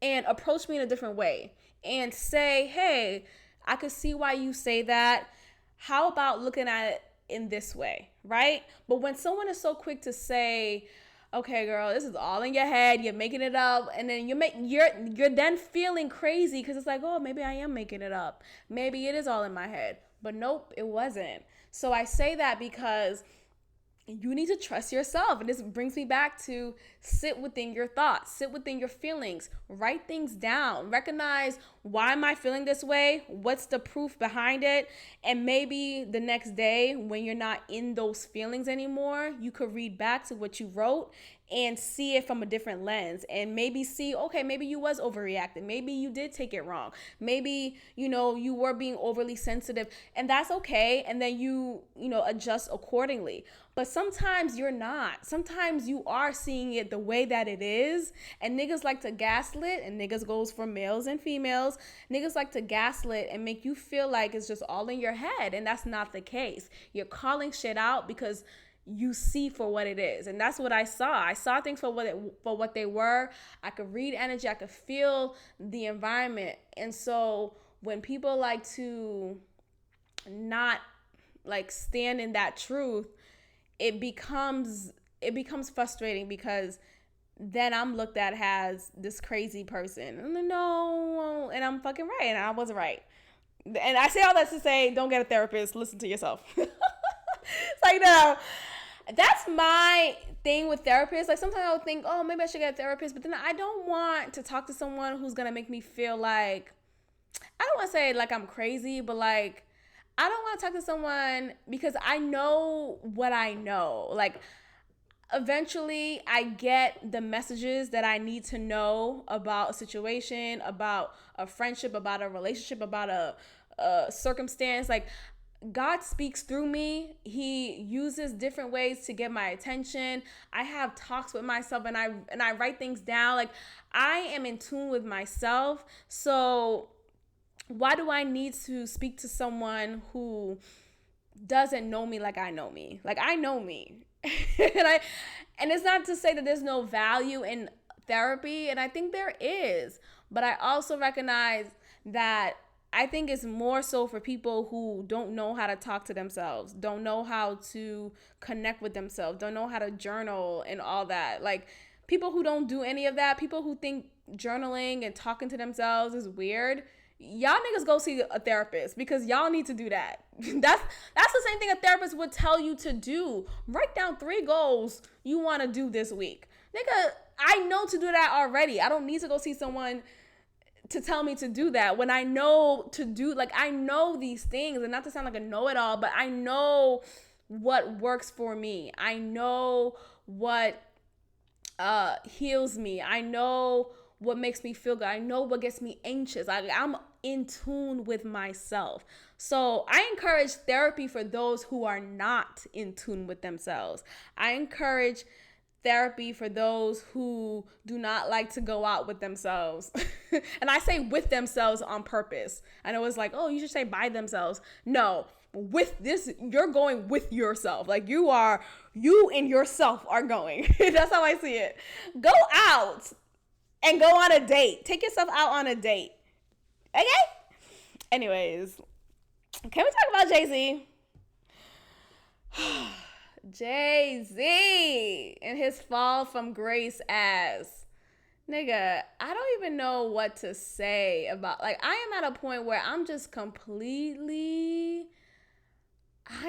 and approach me in a different way and say, hey, I could see why you say that. How about looking at it in this way, right? But when someone is so quick to say, okay, girl, this is all in your head, you're making it up, and then you're then feeling crazy because it's like, oh, maybe I am making it up. Maybe it is all in my head. But nope, it wasn't. So I say that because you need to trust yourself. And this brings me back to sit within your thoughts, sit within your feelings, write things down, recognize, why am I feeling this way? What's the proof behind it? And maybe the next day when you're not in those feelings anymore, you could read back to what you wrote and see it from a different lens, and maybe see, okay, maybe you was overreacting. Maybe you did take it wrong. Maybe, you were being overly sensitive, and that's okay. And then you adjust accordingly. But sometimes you're not. Sometimes you are seeing it the way that it is. And niggas like to gaslit, and niggas goes for males and females. Niggas like to gaslit and make you feel like it's just all in your head. And that's not the case. You're calling shit out because you see for what it is. And that's what I saw. I saw things for what they were. I could read energy. I could feel the environment. And so when people like to not like stand in that truth, it becomes frustrating, because then I'm looked at as this crazy person. And no, and I'm fucking right, and I wasn't right. And I say all that to say, don't get a therapist. Listen to yourself. It's like, no, that's my thing with therapists. Like, sometimes I'll think, oh, maybe I should get a therapist, but then I don't want to talk to someone who's gonna make me feel like, I don't want to say like I'm crazy, but like, I don't want to talk to someone because I know what I know. Like, eventually I get the messages that I need to know about a situation, about a friendship, about a relationship, about a circumstance. Like, God speaks through me. He uses different ways to get my attention. I have talks with myself, and I write things down. Like, I am in tune with myself. So why do I need to speak to someone who doesn't know me like I know me? Like, I know me. and it's not to say that there's no value in therapy, and I think there is, but I also recognize that I think it's more so for people who don't know how to talk to themselves, don't know how to connect with themselves, don't know how to journal and all that. Like, people who don't do any of that, people who think journaling and talking to themselves is weird, y'all niggas go see a therapist, because y'all need to do that. That's the same thing a therapist would tell you to do. Write down 3 goals you want to do this week. Nigga, I know to do that already. I don't need to go see someone to tell me to do that when I know to do, like, I know these things, and not to sound like a know-it-all, but I know what works for me. I know what heals me. I know what makes me feel good. I know what gets me anxious. I'm in tune with myself. So I encourage therapy for those who are not in tune with themselves. I encourage therapy for those who do not like to go out with themselves. And I say with themselves on purpose. I know it's like, oh, you should say by themselves. No, with this, you're going with yourself. Like, you and yourself are going. That's how I see it. Go out and go on a date. Take yourself out on a date. Okay? Anyways, can we talk about Jay-Z? Jay-Z and his fall from grace ass. Nigga, I don't even know what to say about, like, I am at a point where I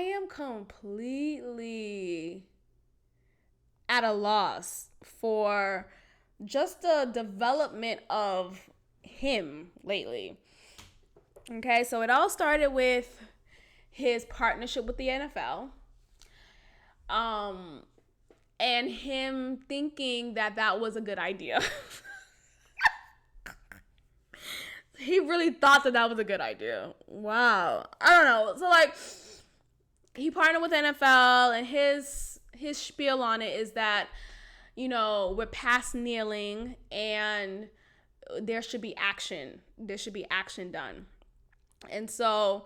am completely at a loss for just the development of him lately. Okay, so it all started with his partnership with the NFL. And him thinking that was a good idea. He really thought that was a good idea. Wow. I don't know. So, like, he partnered with NFL, and his spiel on it is that we're past kneeling and there should be action. There should be action done. And so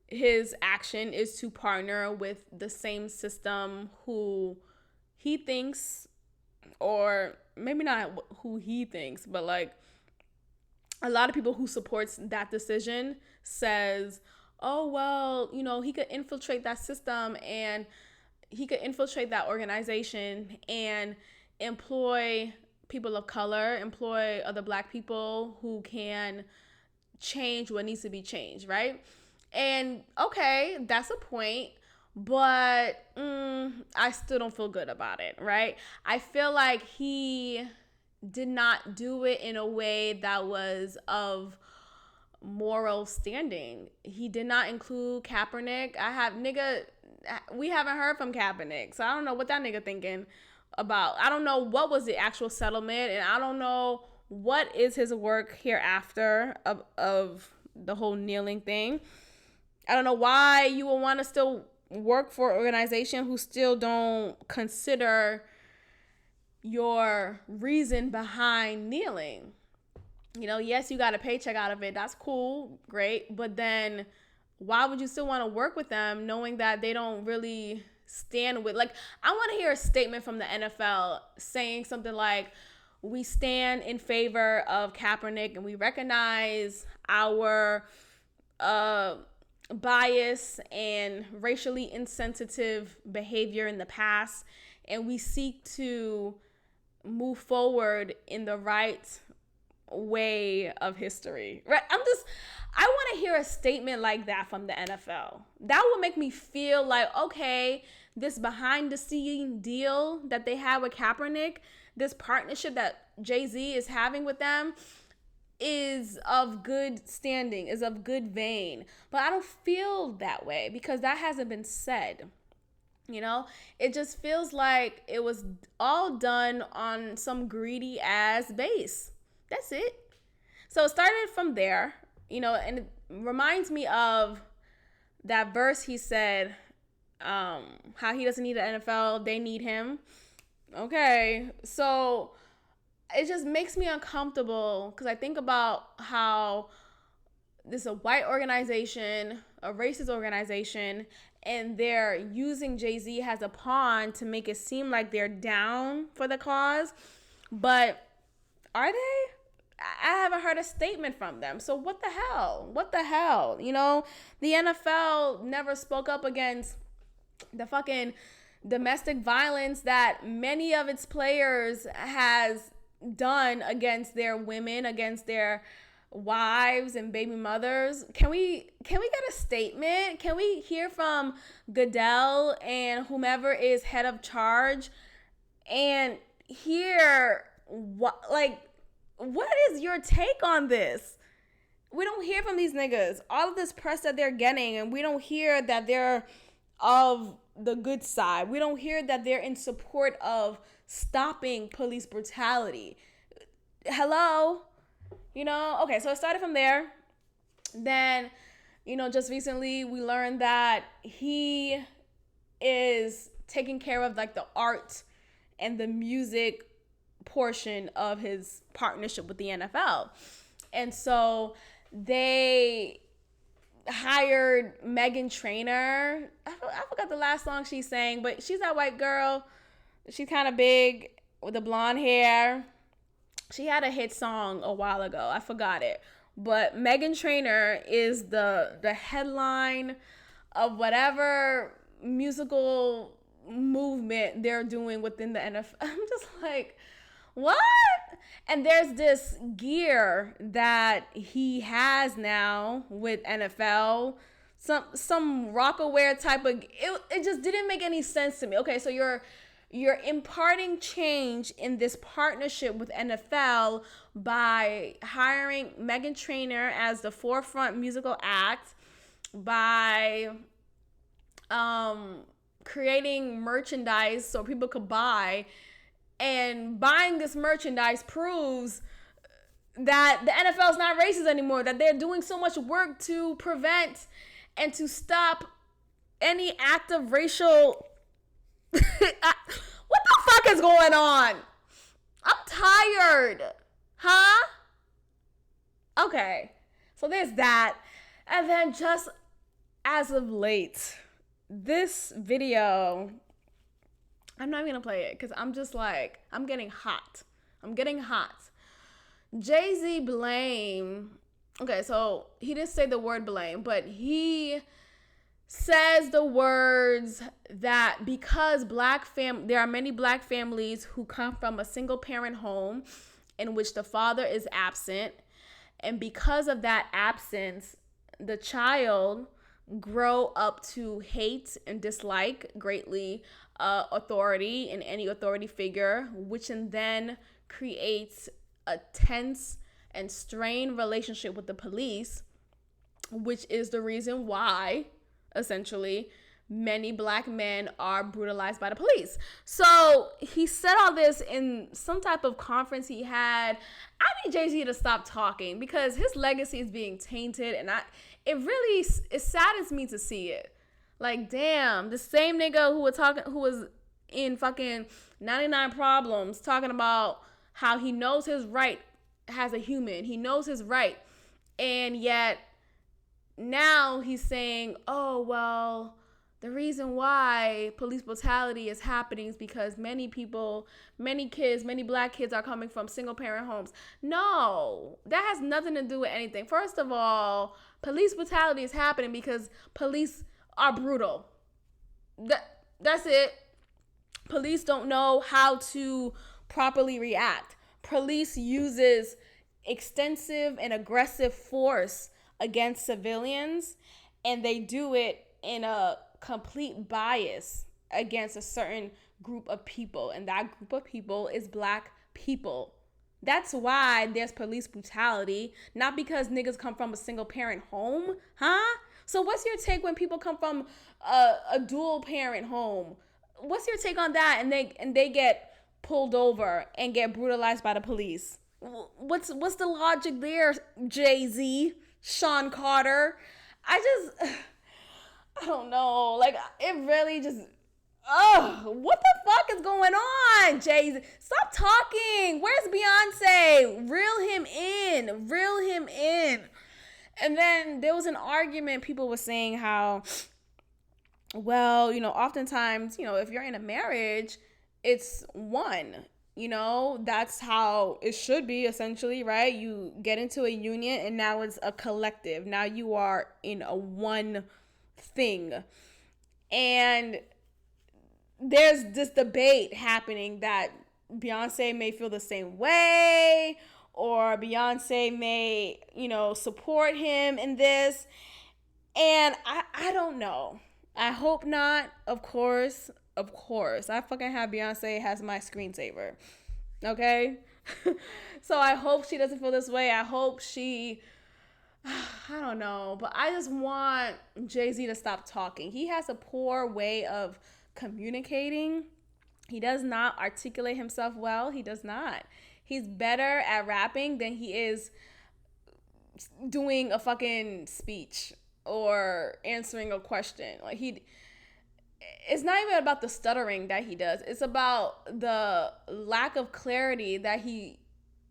his action is to partner with the same system who he thinks, or maybe not who he thinks, but like a lot of people who supports that decision says, oh, well, he could infiltrate that system and he could infiltrate that organization and employ people of color, employ other Black people who can change what needs to be changed, right? And okay, that's a point, but I still don't feel good about it, right? I feel like he did not do it in a way that was of moral standing. He did not include Kaepernick. We haven't heard from Kaepernick, so I don't know what that nigga thinking about. I don't know what was the actual settlement, and I don't know what is his work hereafter of the whole kneeling thing. I don't know why you would want to still work for an organization who still don't consider your reason behind kneeling. Yes, you got a paycheck out of it. That's cool, great. But then why would you still want to work with them knowing that they don't really stand with, like, I want to hear a statement from the NFL saying something like, we stand in favor of Kaepernick and we recognize our bias and racially insensitive behavior in the past, and we seek to move forward in the right way of history, right? I want to hear a statement like that from the NFL. That would make me feel like, okay, this behind the scene deal that they have with Kaepernick, this partnership that Jay-Z is having with them is of good standing, is of good vein. But I don't feel that way because that hasn't been said. It just feels like it was all done on some greedy ass base. That's it. So it started from there, and it reminds me of that verse he said, how he doesn't need the NFL, they need him. Okay, so it just makes me uncomfortable because I think about how this is a white organization, a racist organization, and they're using Jay-Z as a pawn to make it seem like they're down for the cause. But are they? I haven't heard a statement from them. So what the hell? The NFL never spoke up against the fucking domestic violence that many of its players has done against their women, against their wives and baby mothers. Can we get a statement? Can we hear from Goodell and whomever is head of charge and hear what is your take on this? We don't hear from these niggas. All of this press that they're getting, and we don't hear that they're of the good side. We don't hear that they're in support of stopping police brutality. Hello? Okay, so it started from there. Then, just recently we learned that he is taking care of like the art and the music portion of his partnership with the NFL. And so they hired Meghan Trainor. I forgot the last song she sang, but she's that white girl. She's kind of big with the blonde hair. She had a hit song a while ago. I forgot it. But Meghan Trainor is the headline of whatever musical movement they're doing within the NFL. I'm just like, what? And there's this gear that he has now with NFL, some Rockaware type of, it just didn't make any sense to me. Okay, so you're imparting change in this partnership with NFL by hiring Meghan Trainor as the forefront musical act, by creating merchandise so people could buy. And buying this merchandise proves that the NFL is not racist anymore, that they're doing so much work to prevent and to stop any act of racial... What the fuck is is going on? I'm tired. Huh? Okay. So there's that. And then just as of late, this video, I'm not even gonna play it because I'm just like, I'm getting hot. Jay-Z blame. Okay, so he didn't say the word blame, but he says the words that because there are many black families who come from a single parent home in which the father is absent, and because of that absence, the child grow up to hate and dislike greatly authority and any authority figure, which then creates a tense and strained relationship with the police, which is the reason why essentially many black men are brutalized by the police. So he said all this in some type of conference he had. I need Jay-Z to stop talking because his legacy is being tainted, and it saddens me to see it. Like, damn, the same nigga who was in fucking 99 Problems talking about how he knows his right as a human. He knows his right. And yet now he's saying, oh, well, the reason why police brutality is happening is because many black kids are coming from single parent homes. No, that has nothing to do with anything. First of all, police brutality is happening because police are brutal. That's it. Police don't know how to properly react. Police uses extensive and aggressive force against civilians, and they do it in a complete bias against a certain group of people, and that group of people is black people. That's why there's police brutality, not because niggas come from a single parent home, huh? So what's your take when people come from a dual parent home? What's your take on that? And they get pulled over and get brutalized by the police. What's the logic there, Jay-Z, Sean Carter? I don't know. Like, it really just, what the fuck is going on, Jay-Z? Stop talking. Where's Beyonce? Reel him in. And then there was an argument. People were saying how, well, oftentimes, if you're in a marriage, it's one. That's how it should be, essentially, right? You get into a union and now it's a collective. Now you are in a one thing. And there's this debate happening that Beyonce may feel the same way, or Beyonce may, support him in this. And I don't know. I hope not, of course. I fucking have Beyonce as my screensaver. Okay? So I hope she doesn't feel this way. I hope I don't know. But I just want Jay-Z to stop talking. He has a poor way of communicating. He does not articulate himself well. He does not. He's better at rapping than he is doing a fucking speech or answering a question. Like, it's not even about the stuttering that he does. It's about the lack of clarity that he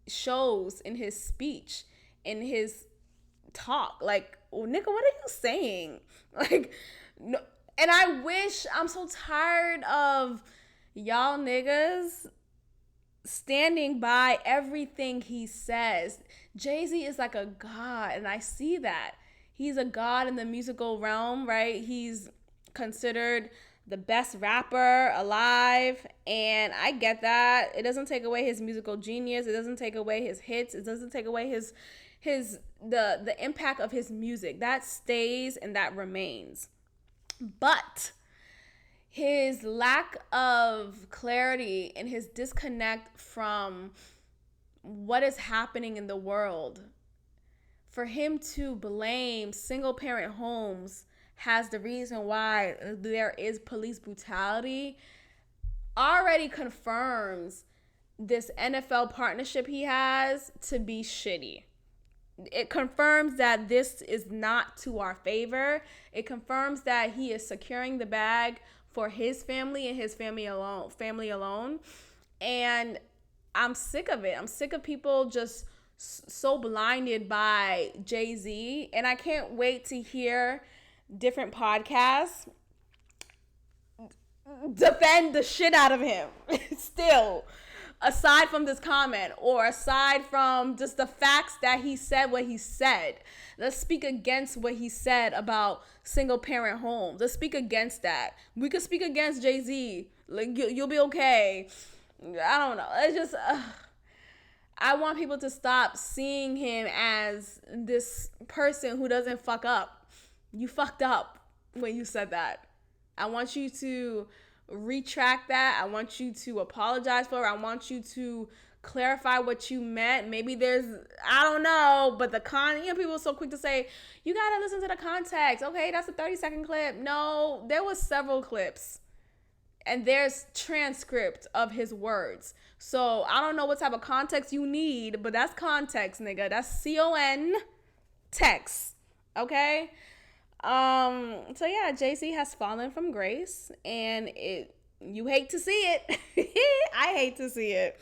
shows in his speech, in his talk. Like, well, nigga, what are you saying? Like, no. And I'm so tired of y'all niggas standing by everything he says. Jay-Z is like a god, and I see that. He's a god in the musical realm, right? He's considered the best rapper alive, and I get that. It doesn't take away his musical genius. It doesn't take away his hits. It doesn't take away the impact of his music. That stays and that remains. But his lack of clarity and his disconnect from what is happening in the world, for him to blame single parent homes has the reason why there is police brutality, already confirms this NFL partnership he has to be shitty. It confirms that this is not to our favor. It confirms that he is securing the bag for his family and his family alone. And I'm sick of it. I'm sick of people just so blinded by Jay-Z. And I can't wait to hear different podcasts defend the shit out of him still, aside from this comment, or aside from just the facts that he said what he said. Let's speak against what he said about single parent homes. Let's speak against that. We could speak against Jay-Z. Like, you'll be okay. I don't know. It's just I want people to stop seeing him as this person who doesn't fuck up. You fucked up when you said that. I want you to retract that. I want you to apologize for it. I want you to clarify what you meant. Maybe there's, I don't know, but people are so quick to say, you gotta listen to the context. Okay, that's a 30-second clip. No, there was several clips. And there's transcript of his words. So I don't know what type of context you need, but that's context, nigga. That's CON text. Okay? So yeah, Jay-Z has fallen from grace, and you hate to see it. I hate to see it.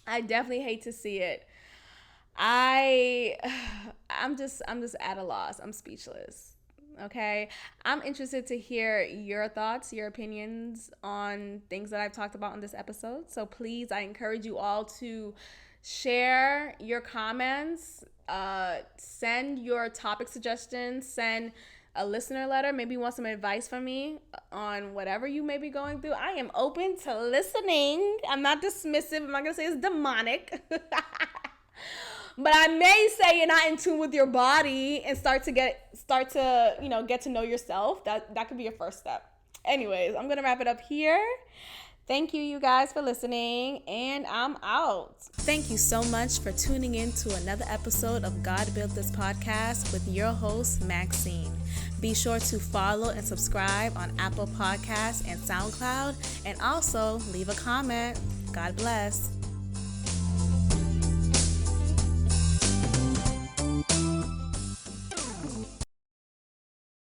I definitely hate to see it. I'm just at a loss. I'm speechless. Okay? I'm interested to hear your thoughts, your opinions on things that I've talked about in this episode. So please, I encourage you all to share your comments, send your topic suggestions, send a listener letter. Maybe you want some advice from me on whatever you may be going through. I am open to listening. I'm not dismissive. I'm not going to say it's demonic. But I may say you're not in tune with your body and start to get to know yourself. That could be a first step. Anyways, I'm going to wrap it up here. Thank you guys for listening, and I'm out. Thank you so much for tuning in to another episode of God Built This Podcast with your host, Maxine. Be sure to follow and subscribe on Apple Podcasts and SoundCloud, and also leave a comment. God bless.